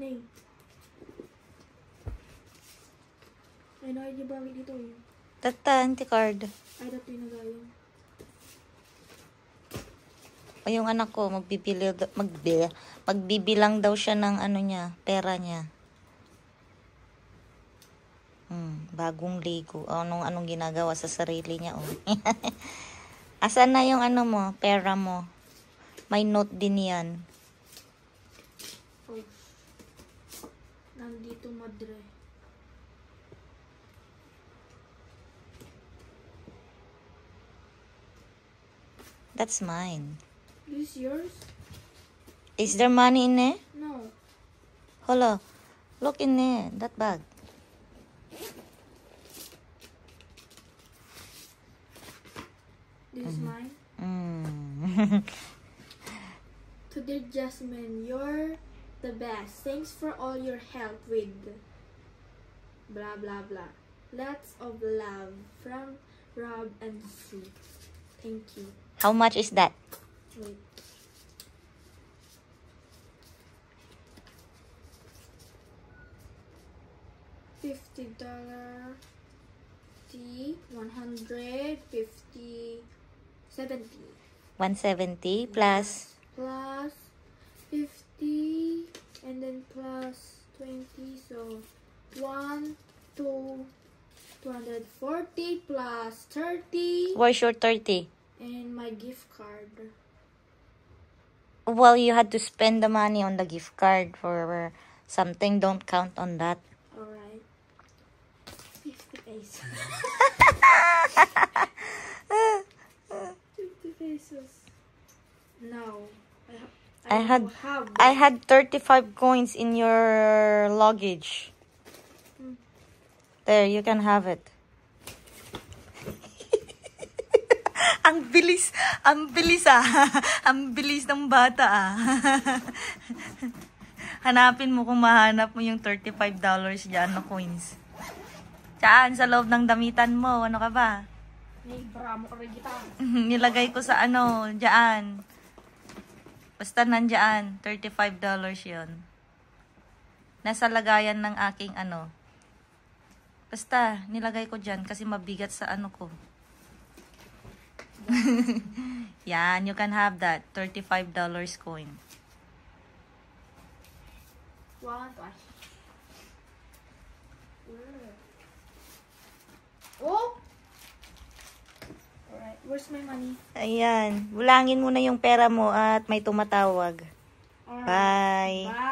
Nay. Ay, nakikibawin dito eh. Tata, anti-card. Ay, dito yung nagayong. O yung anak ko, magbibilang daw siya ng ano niya, pera niya. Bagong Lego. O, anong ginagawa sa sarili niya, oh. Asan na yung ano mo, pera mo? May note din yan. Oh. Nandito, madre. That's mine. This yours? Is there money in there? No. Hold look in there, that bag. This is mine. To dear Jasmine, you're the best. Thanks for all your help with blah blah blah. Lots of love from Rob and Sue. Thank you. How much is that? Wait. $50, 150, 70. 170 plus Plus 50 and then plus 20, so 240 plus 30 where's your 30? and my gift card. Well, you had to spend the money on the gift card for something. Don't count on that. Alright. 50 pesos. 50 pesos. No. I had 35 coins in your luggage. There, you can have it. Ang bilis ah. Ang bilis ng bata ah. Hanapin mo kung mahanap mo yung $35 dyan na coins. Saan? Sa loob ng damitan mo. Ano ka ba? Nilagay ko sa ano, dyan. Basta nandyan. $35 yun. Nasa lagayan ng aking ano. Basta, nilagay ko dyan kasi mabigat sa ano ko. Yan, you can have that. $35 coin. Oh! Alright, where's my money? Ayan. Bulangin mo na yung pera mo at may tumatawag. Alright. Bye. Bye.